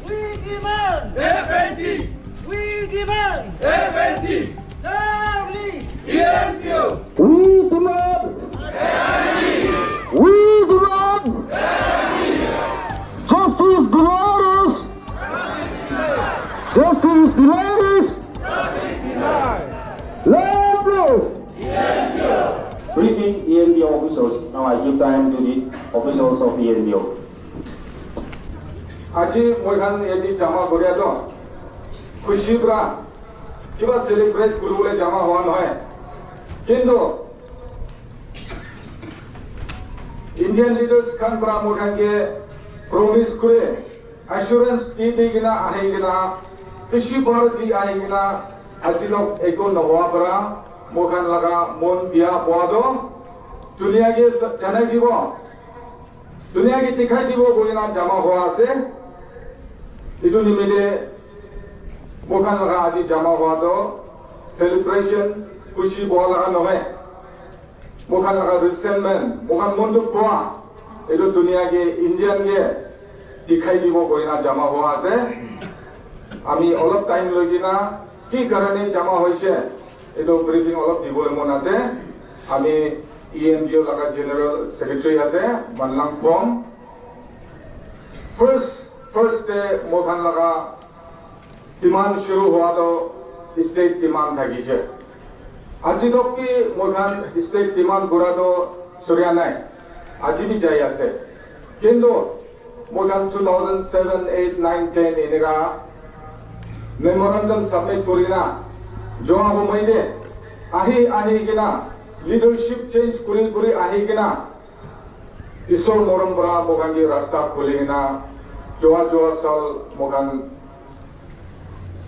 We demand FND. We demand FND. Charlie EMPO. We demand. We demand. Justice denies. Justice denies. Land Briefing ENBO officials. Now I give time to the officials of ENBO. আজি মই খান এটি জামা করিয়া তো খুশি পুরা কিবা celebrate করবলে জামা হওয়া নয় কিন্তু ইন্ডিয়ান লিডার্স খান পুরা মই খানকে প্রমিস করে অ্যাসুরেন্স দি কিনা আহে কিনা খুশি পর দি আহে কিনা আজি লোক একো নহোৱা পৰা মই খান লাগা মন বিয়া পোৱাদো দুনিয়াকে জানাই দিব দুনিয়াকে দেখাই দিব বলিনা জামা হওয়া আছে itu nimide bukan laga adi jama hua to celebration kushi bola laga nohe bukan laga resentment bukan munduk boa itu dunia ke Indian ke dikhai dibo koina jama hua ase ami olop time logi na ki karane jama hoise itu briefing olop dibole mon ase ami EMBO laga general secretary ase Manlang Pom First day मोखान लगा demand शुरू हुआ तो state demand था किसे आज ही लोग की मोखान state demand बुरा तो सूर्या नहीं आज भी चाहिए ऐसे किंतु मोखान 2007, 8, 9, 10 इनका मेमोरेंडम सबमिट करीना जो आप उम्मीदे आही के ना लीडरशिप चेंज करी आही के ना ईश्वर मोरम बरा मोखान की रास्ता खोलेगी ना जोआ साल मोगान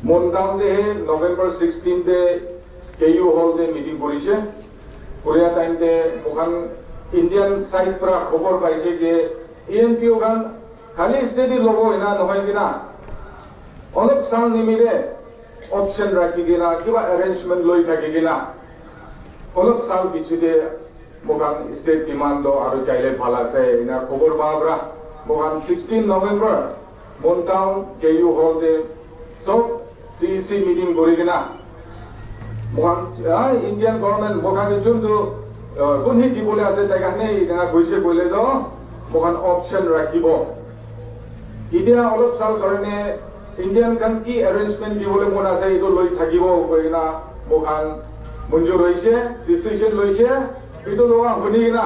मोनदाम दे नवेम्बर 16 दे केयू हॉल दे मीटिंग करिसे कोरिया टाइम दे मोगान इंडियन साइड पर खबर पाइसे के EMPO गान खाली स्टेडी लोगो इना नहय बिना अलप साल निमिले ऑप्शन राखि गिना किबा अरेंजमेंट लई थाकि गिना अलप साल बिछिदे मोगान स्टेट डिमांड दो आरो चाइले भाला से इना खबर बाबरा मोहन 16 नवेम्बर मोनटाउन केयू हॉल दे सब CEC मीटिंग करिगिना मोहन इंडियन गवर्नमेंट मोहन जुन तो कोनहि दिबले আছে তাইকানে ইনা কইছে কইলে তো মোহন অপশন রাখিব ইডিয়া অলপ সাল কারণে ইন্ডিয়ান কান কি অ্যারেঞ্জমেন্ট দিবলে মন আছে ইটো লই থাকিব কইনা মোহন মঞ্জুর হইছে ডিসিশন লইছে ইটো লগা হনিগিনা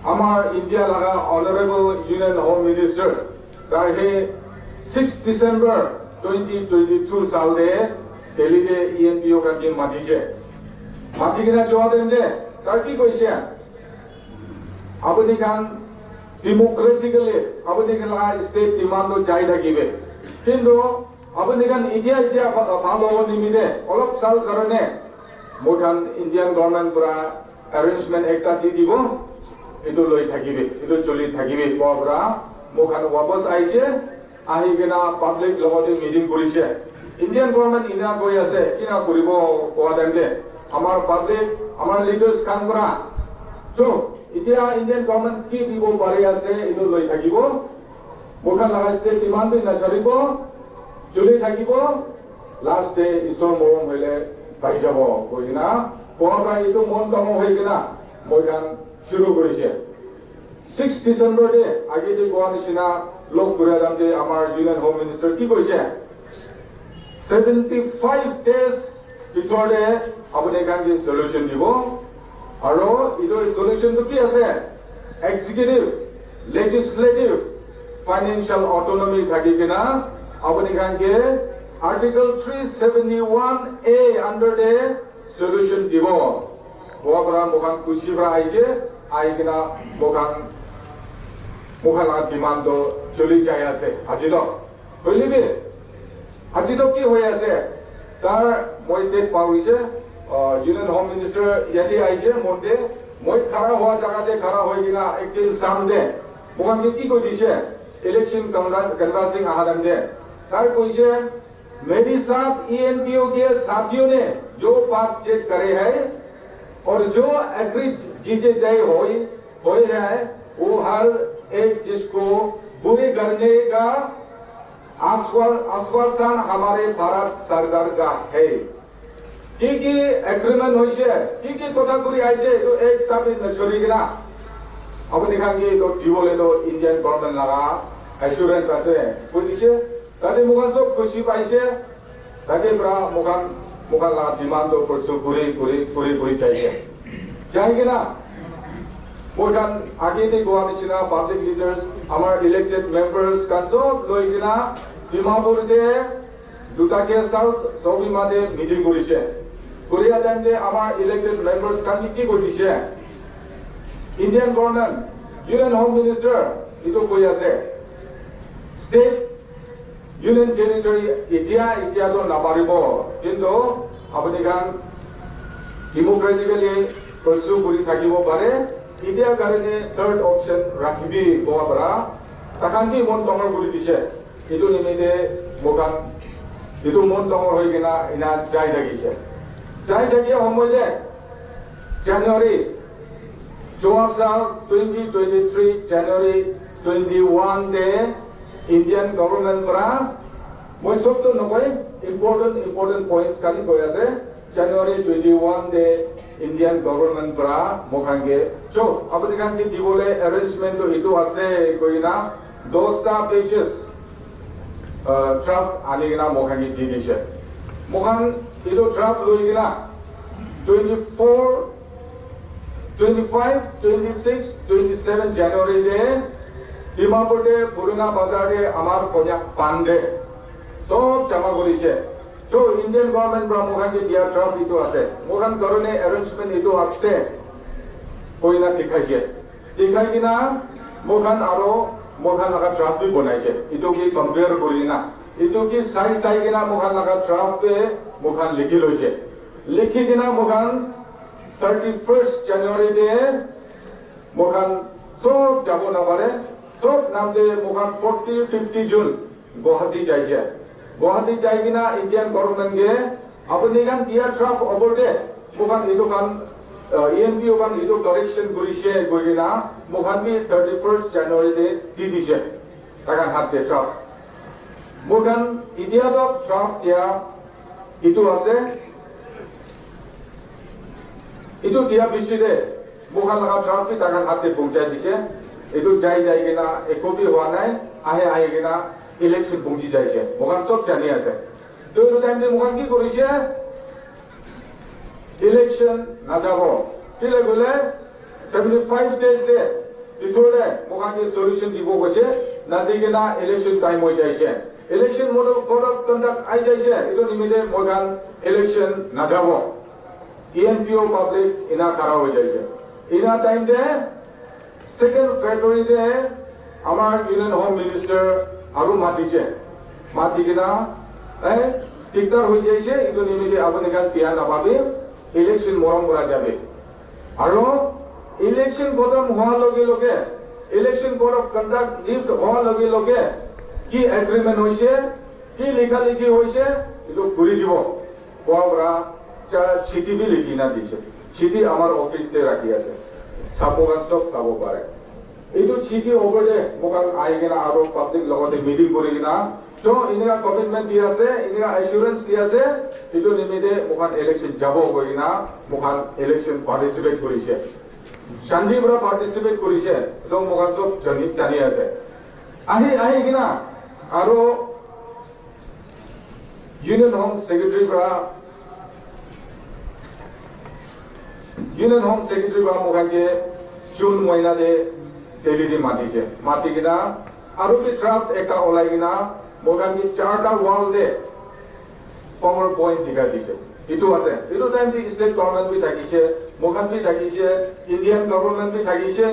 Amar India laga Honorable Union Home Minister Rahe 6 December 2022 साल दे Delhi दे EMPO का टीम माती छे माती के ना जवाब देंगे ताकि कोई से अपने कान डेमोक्रेटिकली अपने के ला स्टेट डिमांड तो चाहिए लगी बे किंतु अपने कान इंडिया भालो निमिते अलग साल करने मोठन इंडियन गवर्नमेंट पूरा अरेंजमेंट एकता दी दिबो itu loi thakibe itu choli thakibe babra mokhan wapas aise ahi gena public logote meeting korise Indian government ina koi ase kina koribo koa demle amar public amar leaders kan kora so itia Indian government ki dibo pare ase itu loi thakibo mokhan laga state demand na charibo choli thakibo last day isor morom hoile pai jabo koina babra itu mon kamo hoi gena mokhan शुरू करिছে 6 December दे आगे जे गोवा निसिना लोक पुरादाम दे आमार union home minister की कइছে 75 days before दे अपने कान जे सॉल्यूशन दिबो आरो इदो सॉल्यूशन तो की আছে एग्जीक्यूटिव लेजिस्लेटिव फाइनेंशियल ऑटोनॉमी थाकी केना अपने कान के आर्टिकल 371A अंडर दे सॉल्यूशन दिबो गोवा मोखान खुशिब्रा आइजे आइगिना मोखान ला डिमांड तो चली जाय আছে আজিলো হইলিবি আজিলো কি হৈ আছে তার মই দেখ পাউইছে ইউনিয়ন হোম মিনিস্টার ইয়াদি আইছে মতে মই খারা হওয়া জায়গাতে খারা হই গিনা একদিন সামনে মোখান কি কই দিছে ইলেকশন কনভার্সিং আহাদাম দে তার কইছে मेरी साथ EMPO के साथियों ने जो बात चेक करे है और जो एग्री चीजें तय हुई है वो हर एक चीज को बुरे करने का आश्वासन हमारे भारत सरकार का है की एग्रीमेंट होइसे की कथा करि आइसे तो एक ताबि नचरि गना আপুনি খাঙ্গি তো দিবলে তো ইন্ডিয়ান গভর্নমেন্ট লাগা অ্যাসুরেন্স আছে কই দিছে তাতে মুখান সব খুশি পাইছে তাতে প্রা মুখান লাগা ডিমান্ড তো করছো করে চাইছে চাই কিনা মুখান আগে দি গোয়া দিছিনা পাবলিক লিডার্স আমার ইলেক্টেড মেম্বার্স কাজো লই কিনা ডিমাপুরতে দুটা গেস্ট হাউস সবই মাঝে মিটিং করিছে কোরিয়া টাইমে আমার ইলেক্টেড মেম্বার্স কাজী কি কইছে Indian government, Union Home Minister, itu koi ase. State, Union Territory, itia to naparibo. Kintu, apni kan democratically pursue kuri thakibo pare. Itia karone third option rakhibi goa bara. Takanti mon tomor kuri dise. Itu nimite mokan. Itu mon tomor hoi kena ina jai thakise. Jai thakia homoile January 2023 January 21 day Indian government para moi sob to nokoi important points kali koi ase January 21 day Indian government para mokhange cho apni kan ki dibole arrangement to itu ase koi na 10 pages draft ani na mokhange di dise mokhan itu draft loi gina 25, 26, 27 January day, Dimapur day, Puruna Bazar day, Amar Konyak Pan day. So, Chama Golishe. So, Indian government from Mohan ki dia draft itu ase. Mohan karone arrangement itu ase. Koina dikhaise. Dikhai kina Mohan aro Mohan laga draft bhi banaise. Itu ki compare korina. Itu ki sai kina Mohan laga draft pe Mohan likhi loise. Likhi kina Mohan 31st January day, Mohan sob jabo na pare, sob namde Mohan 40-50 June Guwahati jaise. Guwahati jai kina Indian government ge, apni kan dia draft over de, Mohan itu kan ENPO kan itu correction kurise goi na, Mohan bi 31st January day di dise. Takan hatte draft. Mohan India do draft dia itu ase. Itu dia biside bukan laga draft bi takan hatte pahunchai dise itu jai kena ekobi hua nai ahe kena election pahunchi jaise bukan sob jani ase to itu time de bukan ki korise election na jabo kile gole 75 days de before bukan ki solution dibo goche na dikena election time hoi jaise election code of conduct ai jaise itu nimite bukan election na jabo ENPO public ina khara ho jaise ina time de 2nd February de amar Union Home Minister aru matise matikina tiktar ho jaise itu nimite apni kan pian ababe election moram kora jabe aru election kodam hoa loge election code of conduct lift hoa loge ki agreement hoise ki likha likhi hoise itu puri dibo koabra চিঠি B লিখি না দিছে চিঠি আমার অফিসতে রাখি আছে সাপোগান সব চাব পারে এইটো চিঠি ওপরে মোকাল আই কিনা আৰু পাব্লিক লগতে মিটিং কৰি কিনা সো ইনিয়া কমিটমেন্ট দি আছে ইনিয়া এসুরেন্স দি আছে এইটো নিমিতে মোকাল ইলেকশন যাব গই না মোকাল ইলেকশন পার্টিসিপেট কৰিছে শান্তিপুৰা পাৰ্টিসিপেট কৰিছে এবং মোকাল সব জানি আছে আহি কিনা আৰু ইউনিয়ন হোম সেক্ৰেটাৰি পৰা Union Home Secretary ba mohan ke June mahina de Delhi de mati kina aru ki draft ekta olai kina mohan ki 4ta wall de PowerPoint dikhai dise itu ase itu time di state government bi thakise mohan bi thakise Indian government bi thakise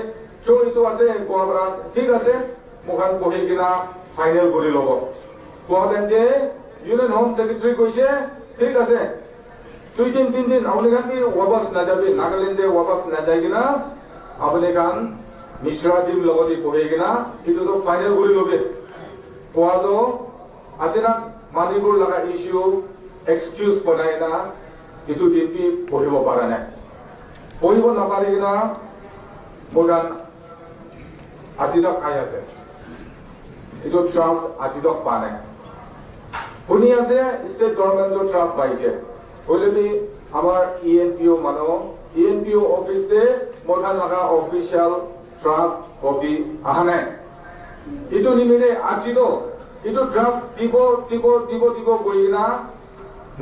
so itu ase koabra thik ase mohan bohi kina final kori lobo koaden de Union Home Secretary koise thik ase 2 दिन 3 दिन अपने kan भी वापस ना जाबे नागालैंड दे वापस ना जाएगिना अपने kan मिश्रा टीम लगती पहेगिना इतो तो फाइनल करि लबे कोआ तो आतेना मणिपुर लगा इश्यू एक्सक्यूज बनाइना इतो टीम भी पहिबो पारा नै पहिबो ना पारिगिना मोगान आजिदक आइ আছে इतो ट्राउट आजिदक पाने শুনি আছে স্টেট গভৰ্নমেন্টৰ ট্ৰাফ পাইছে বলেবি আমাৰ ENPO মানুহ ENPO অফিসে মোখান লাগা অফিসিয়াল ট্রাফ কপি আহা নাই ইটো নিমিলে আছিল ইটো ট্রাফ দিব কইনা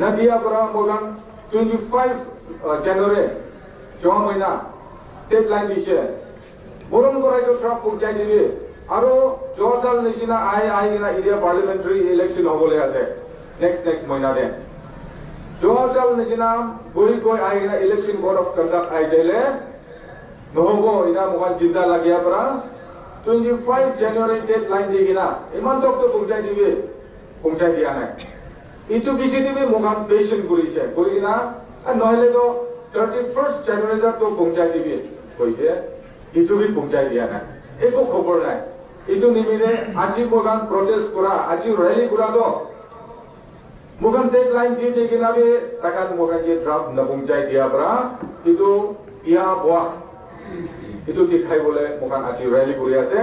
নদিয়া পৰা মোখান 25 জানুৱাৰী জমা মহিনা ডেডলাইন দিছে বৰং কৰাইতো ট্ৰাফ পৌঁছাই দিবি আৰু জসাল নিচিনা আই না এরিয়া পার্লামেন্টারি ইলেকশন হবলে আছে নেক্সট মহিনাতে জসাল নিচিনা বহি গৈ আইনা ইলেকশন বোর্ড অফ কন্ডাক্ট আইলে নহব ইনা মোখান চিন্তা লাগিয়া পৰা 25 জানুৱাৰী ডেডলাইন দিগিনা ইমান তকটো পৌঁছাই দিয়া নাই ইটো বেছি দিবি মোখান পেশেন্ট কৰিছে নহলে তো 31 জানুৱাৰী তো পৌঁছাই দিবি কৈছে ইটো বি পৌঁছাই দিয়া নাই একো খবৰ নাই ইটো নিমিলে আজি মোখান প্ৰটেষ্ট কৰা আজি ৰেলী কৰা তো মোখান ডেডলাইন দি কিনা বি তাকাত মোখান যে ড্ৰাফট নপৌঁছাই দিয়া পৰা ইটো ইয়া বোৱা ইটো দেখাই বলে মোখান আজি ৰেলী কৰি আছে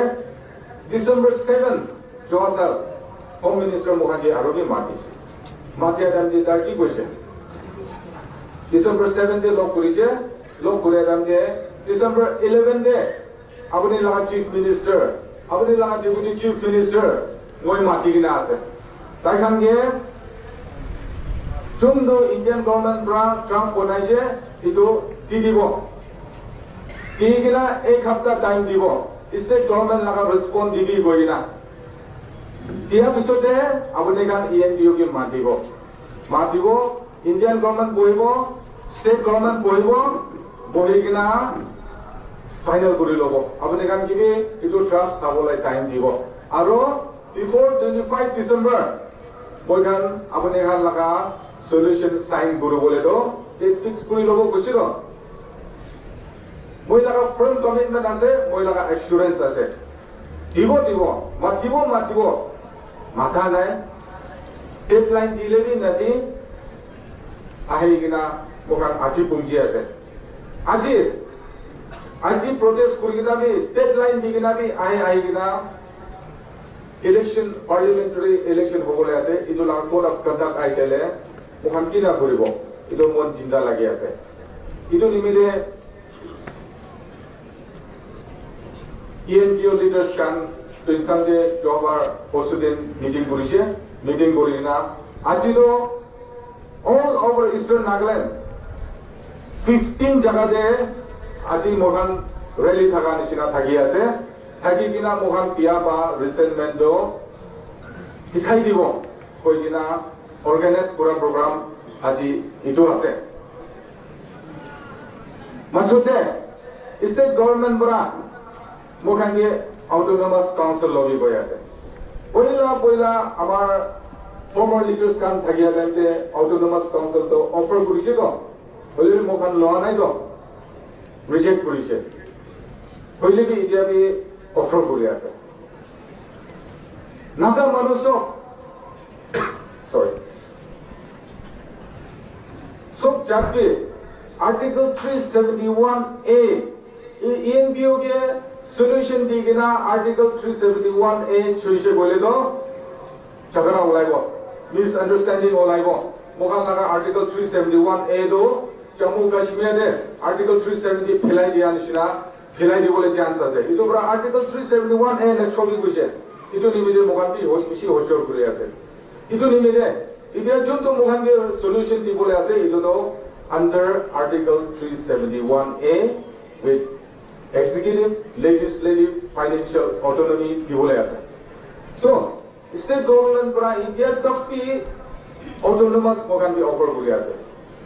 ডিসেম্বৰ 7 জসাল হোম মিনিষ্টাৰ মোখান যে আৰু বি মাতিয়া দাম যে তাৰ কি কৈছে ডিসেম্বৰ 7 লগ কৰিছে লগ কৰি দাম যে ডিসেম্বৰ 11 দে আপুনি লাগা চিফ মিনিষ্টাৰ আপুনি লাগা ডেপুটি চিফ মিনিষ্টাৰ মই মাতি কিনা আছে তাই খানগে যোনটো ইণ্ডিয়ান গভৰ্নমেন্ট পৰা ট্ৰাম্প বনাইছে এইটো দি দিব দি কিনা এক সপ্তাহ টাইম দিব ষ্টেট গভৰ্নমেন্ট লাগা ৰেছপন্স দিবি গৈ না দিয়াৰ পিছতে আপুনি কান ENPO কে মাতিব ইণ্ডিয়ান গভৰ্নমেন্ট বহিব ষ্টেট গভৰ্নমেন্ট বহি কিনা ফাইনাল কৰি ল'ব আপুনি কান কিবি এইটো ট্ৰাফট চাবলৈ টাইম দিব আৰু বিফোৰ 25 ডিসেম্বৰ মই কান আপুনি কান লাগা সলিউশন সাইন কৰিবলৈ তো ডেট ফিক্স কৰি ল'ব কৈছিল মই লাগা ফাৰ্ম কমিটমেন্ট আছে মই লাগা এসুৰেন্স আছে দিব মাতিব মাথা নাই ডেডলাইন দিলে বি নদি আহি কিনা মোখান আজি পৌঁছি আছে আজি প্রটেস্ট কৰি কিনা বি ডেডলাইন দি কিনা বি আহি কিনা ইলেকশন পার্লামেন্টারি ইলেকশন হবলে আছে ইটো লাগা কোড অফ কন্ডাক্ট আইলে মোখান কি না কৰিব ইটো মন চিন্তা লাগি আছে ইটো নিমিলে ENPO লিডাৰ্স কান তুইসাংগে জবাৰ পৰশুদিন মিটিং কৰি কিনা আজিতো অল ওভার ইস্টার্ন নাগাল্যান্ড 15 জায়গাতে আজি মোখান রেলি থাকা নিচিনা থাকি আছে থাকি কিনা মোখান পিয়া বা রিসেন্টমেন্ট শিকাই দিব কৈ কিনা অর্গানাইজ কৰা প্ৰোগ্ৰাম আজি ইটো আছে মাজতে স্টেট গভৰ্নমেন্ট পৰা মোখান যে অটোনমাস কাউন্সিল লবি গৈ আছে পয়লা আমাৰ ফৰ্মাৰ লিডাৰ্স কান থাকিয়া যাইতে অটোনমাস কাউন্সিল তো অফাৰ কৰিছে তো হলে মোখান লোৱা নাই তো ৰিজেক্ট কৰিছে হইলে বি এতিয়া বি অফাৰ কৰি আছে নাগা মানুহ সব জাতি আর্টিকেল 371A ENPO के सॉल्यूशन दी किना आर्टिकल 371A छुइसे बोले तो झगड़ा ओलाइबो मिसअंडरस्टैंडिंग ओलाइबो मोखान लगा आर्टिकल 371A दो जम्मू कश्मीर दे आर्टिकल 370 फेलाई दिया निसिना फेलाई दिबोले चान्स আছে इतो पुरा आर्टिकल 371A ने छबि কইছে इतो निमिदे मोखान बि बेसी होशर করে আছে इतो निमिदे इबिया जोंतो मोखान के सॉल्यूशन दिबोले আছে इतो तो under article 371A with executive, legislative, financial autonomy दिबोले আছে so state government পৰা ইন্ডিয়া তক কি autonomous মোখান বি অফাৰ কৰি আছে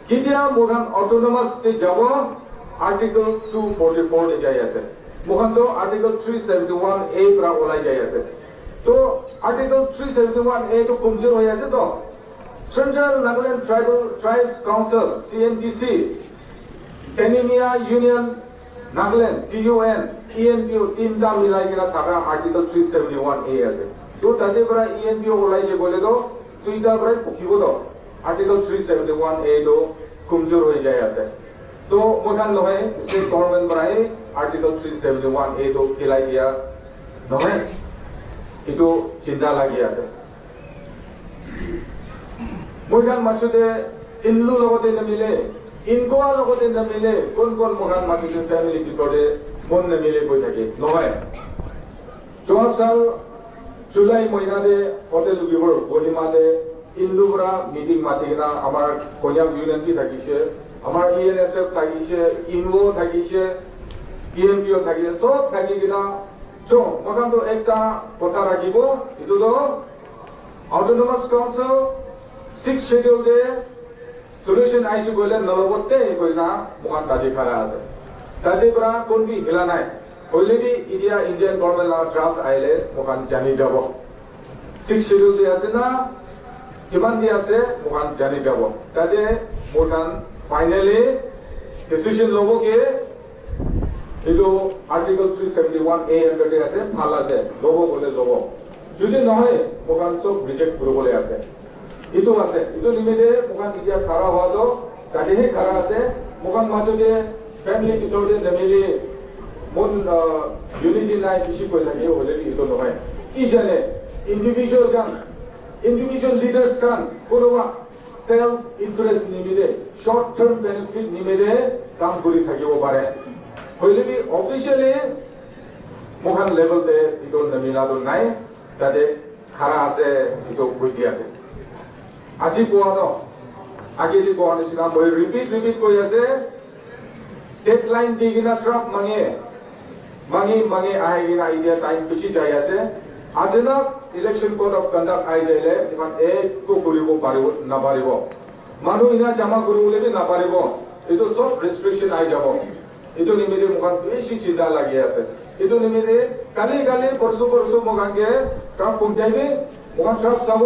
কিতিয়া মোখান autonomous তে যাব article 244 এ যাই আছে মোখান তো article 371A পৰা ওলাই যাই আছে তো article 371A তো কমজোর হৈ আছে তো Central Nagaland Tribes Council CNTC Anemia Union Nagaland TUN ENPO তিনটা মিলাই কিনা থাকা আর্টিকেল 371A আছে তো তাতে পৰা ENPO ওলাইছে বলে তো দুইটা পৰাই পকিব তো আৰ্টিকেল 371A তো কমজোৰ হৈ যায় আছে তো মোখান নহয় স্টেট গভৰ্নমেন্ট পৰাই আর্টিকেল 371A তো খেলাই দিয়া নহয় এটো চিন্তা লাগি আছে মইখান মাছুতে ইনলু লগতে নামিলে ইনকোৱা লগতে নামিলে কোন মহান মাছুতে ফ্যামিলি ভিতৰে মন নামিলে কৈ থাকে নহয় যোৱা সাল জুলাই মহিনাতে হোটেল বিহৰ গলিমাতে ইনলুবৰা মিটিং মাতি কিনা আমাৰ কন্যাক ইউনিয়ন থাকিছে আমাৰ ENSF থাকিছে ইনও থাকিছে PMPO থাকিছে সব থাকি কিনা মকানটো একটা কথা ৰাখিব এইটো Autonomous Council 6 schedule de solution আইসু গলে নলবতে কইনা মহান দাবি খারা আছে তাতে পৰা কোন কি হিলা নাই হইলে বি ইন্ডিয়া ইন্ডিয়ান গভর্নমেন্ট লা ড্রাফট আইলে মহান জানি যাব 6 schedule দি আছে না কিমান দি আছে মহান জানি যাব তাতে মহান ফাইনালি ডিসিশন লব কে এটো আর্টিকেল 371A এন্টারতে আছে ভাল আছে লব বলে লব যদি নহয় মহান সব রিজেক্ট করবলে আছে itu আছে itu নিমিতে মহান ইতিয়া খারা হওয়া তো তাদেহে খারা আছে মহান মাজতে ফ্যামিলি ভিতরে নামিলে মন ইউনিটি নাই বেশি কই লাগে হলে ইটো নহয় কি জানে ইন্ডিভিজুয়াল লিডার্স কান কোনোবা সেলফ ইন্টারেস্ট নিমিতে শর্ট টার্ম বেনিফিট নিমিতে কাম কৰি থাকিব পাৰে হলে বি অফিশিয়ালি মহান লেভেলতে ইটো নামিলাটো নাই তাতে খাৰা আছে ইটো বুদ্ধি আছে আজি কোৱা ন আগে যে কোৱা নিচিনা মই ৰিপিট কৈ আছে ডেডলাইন দি কিনা ট্ৰাক মাঙি আহি কিনা এতিয়া টাইম বেছি যাই আছে আজিনা ইলেকশ্যন কোড অফ কণ্ডাক্ট আহি যাইলে ইমান একো কৰিব পাৰিব নাপাৰিব মানুহ ইনা জমা কৰিবলৈ নাপাৰিব এইটো চব ৰেষ্ট্ৰিকশ্যন আহি যাব এইটো নিমিতে মোক বেছি চিন্তা লাগি আছে এইটো নিমিতে কালি পৰশু মোক আগে ট্ৰাক পঞ্চায়তে মোক ট্ৰাক চাব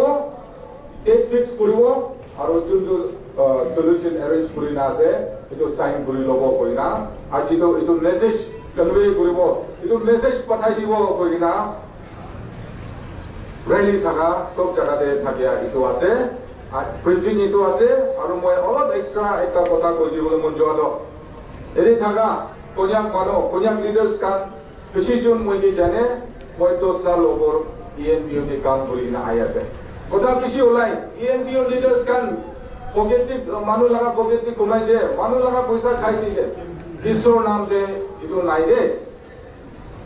ডেট ফিক্স কৰিব আৰু যোনটো সলিউশন এৰেঞ্জ কৰি না আছে এইটো সাইন কৰি লব কই না আজি তো এইটো মেসেজ কনভে কৰিব এইটো মেসেজ পঠাই দিব কই না ৰেলি থাকা সব জায়গাতে থাকিয়া এইটো আছে ব্ৰিফিং এইটো আছে আৰু মই অলপ এক্সট্ৰা এটা কথা কৈ দিবলৈ মন যোৱা এৰি থাকা কন্যাক লিডাৰ্স কান ডিসিশন মই কি জানে মই তো সাল ওপৰ ENPO তে কাম কৰি না আই আছে কথা বেশি ওলাই ENPO লিডার্স কান পকেটিক মানুহ লাগা পকেটিক কমাইছে মানুহ লাগা পয়সা খাই দিছে ঈশ্বৰ নাম দে ইটো নাই দে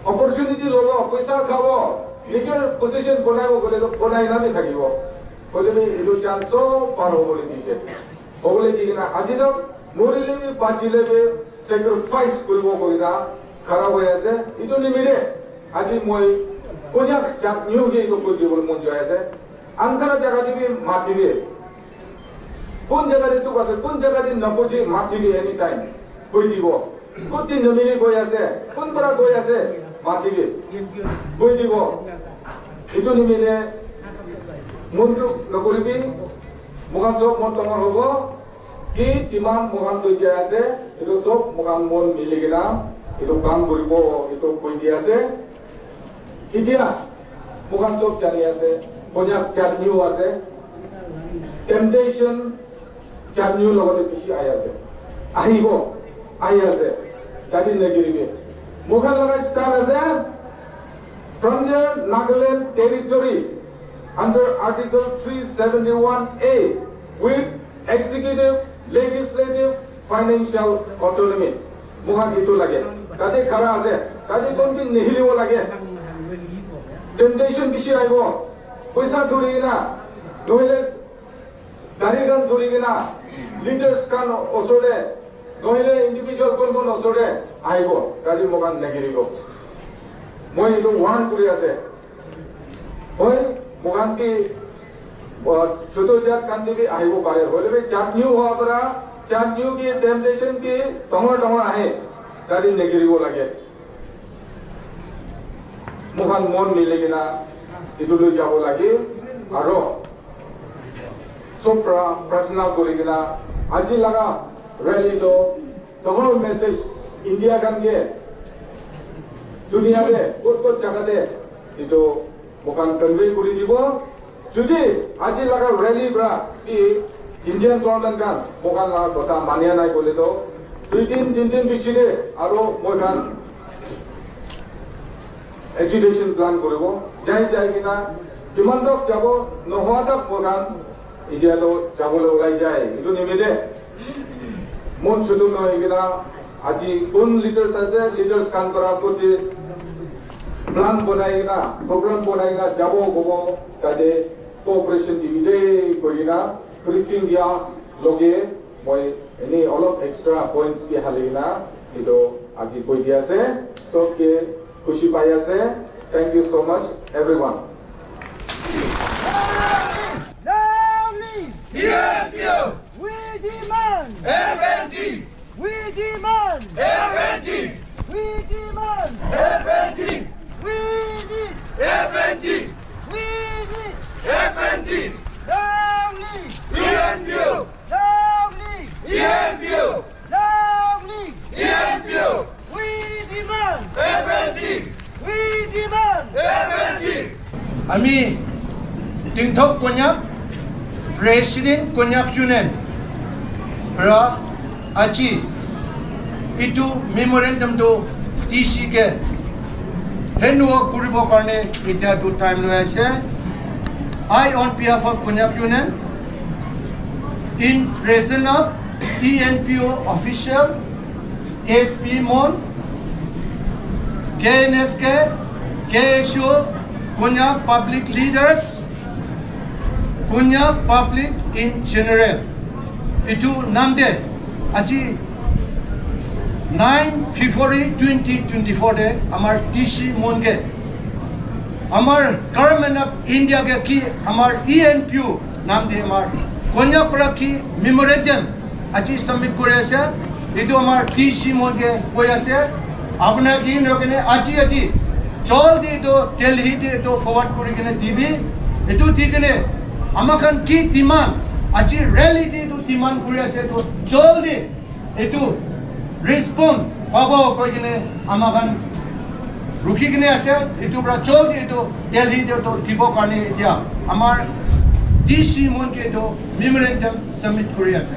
অপৰচুনিটি লব পয়সা খাব নিজৰ পজিশন বনাব গলে তো বনাই নামি থাকিব কলে ইটো চান্স পার হবলে দিছে হবলে দি না আজি তো মরিলে বি বাঁচিলে বি স্যাক্রিফাইস কৰিব কইনা খারাপ হৈ আছে ইটো নিমিলে আজি মই কোনিয়াক জাত নিউগে ইটো কৈ দিবলৈ মন যায় আছে আনকারা জায়গা দিবি মাত দিবি কোন জায়গা দিতো আছে কোন জায়গা দিন নপুজি মাত দিবি এনি টাইম কই দিব কোন দিন নমিনি কই আছে কোন পৰা কই আছে মাত দিবি কই দিব ইটো নিমিলে মনটো নকৰিবি মহান সব মন তোমাৰ হ'ব কি ইমান মহান তৈ দিয়া আছে এইটো সব মহান মন মিলি কিনা এইটো কাম কৰিব এইটো কৈ দিয়া আছে এতিয়া মহান সব জানি আছে কন্যাক চাটনিও আছে টেম্পটেশন চাটনিও লগতে বেশি আহি আছে দাবি নেগিরিবে মুখান লগা স্টার্ট আছে Frontier Nagaland territory under Article 371A with executive, legislative, financial autonomy. মুখান ইটো লাগে তাতে খারা আছে তাতে কোন কি নিহিলিব লাগে টেম্পটেশন বেশি আইব পয়সা ধরি না নহলে গাড়ি গান ধরি না লিডার্স কান ওচরে নহলে ইন্ডিভিজুয়াল কোন ওচরে আইব কাজি মগান নেগিরিব মই এইটো ওয়ার্ন কৰি আছে হয় মগান কি ছোট জাত কান দিবি আহিব পাৰে হলে চাটনিও হওয়া পৰা চাটনিও কি টেম্পটেশন কি টঙৰ আহে গাড়ি নেগিৰিব লাগে মুখান মন মিলে কিনা ইটো লৈ যাব লাগে আৰু সব প্ৰাৰ্থনা কৰি কিনা আজি লাগা ৰেলীটো তোমাৰ মেছেজ ইণ্ডিয়া কানগে দুনিয়াতে ক'ত জাগাতে ইটো মুখান কনভে কৰি দিব যদি আজি লাগা ৰেলী পৰা কি ইণ্ডিয়ান গভৰ্ণমেণ্ট কান মুখান লাগা কথা মানিয়া নাই ক'লে তো 2-3 দিন পিছতে আৰু মই কান এডুকেশন প্লান কৰিব যাই কিনা কিমান তক যাব নোহোৱা তক মগান এতিয়াতো যাবলৈ ওলাই যায় এইটো নিমিলে মন শুধু নহয় কিনা আজি কোন লিডাৰ্স আছে লিডাৰ্স কাম কৰা কোটি প্লান বনাই কিনা প্ৰগ্ৰাম বনাই কিনা যাব গব তাতে কোঅপাৰেশ্যন দিবিদে কৰিনা ব্ৰিফিং দিয়া লগে মই এনে অলপ এক্সট্ৰা পইণ্টছ কি হালিনা এইটো আজি কৈ দিয়া আছে সবকে খুশি পাই আছে thank you so much everyone Lovely! ENPO! We demand! FND! We demand! FND! We demand! FND! We need! FND! We need! FND! Lovely! ENPO! Lovely! ENPO! Lovely! ENPO! We demand! FND! We demand! FND! Ami Tingthok Konyak President Konyak Union Ra Aji itu memorandum to TC ke Henua Kuribo Karne Ita to time lo ase I on behalf of Konyak Union in presence of ENPO official SP Mon KNSK KSO Konyak public leaders, Konyak public in general. Itu namde aji 9 February 2024 de amar DC monge amar government of India ke ki amar ENPO namde amar Konyak pra ki memorandum aji submit kore ase itu amar DC monge koi ase apna ki nokene aji জলদি তো দিল্লীতে তো forward করে কিনে দিবি এটু দিকেনে আমাখান কি demand আজি র্যালিতে তো ডিমান্ড করে আছে তো জলদি এটু রেসপন্স পাবো কই কিনে আমাখান রুকি কিনে আছে এটু পুরা জলদি তো দিল্লীতে তো দিব কারণে এতিয়া আমার ডিসি মনকে তো মেমোরেন্ডাম সাবমিট করে আছে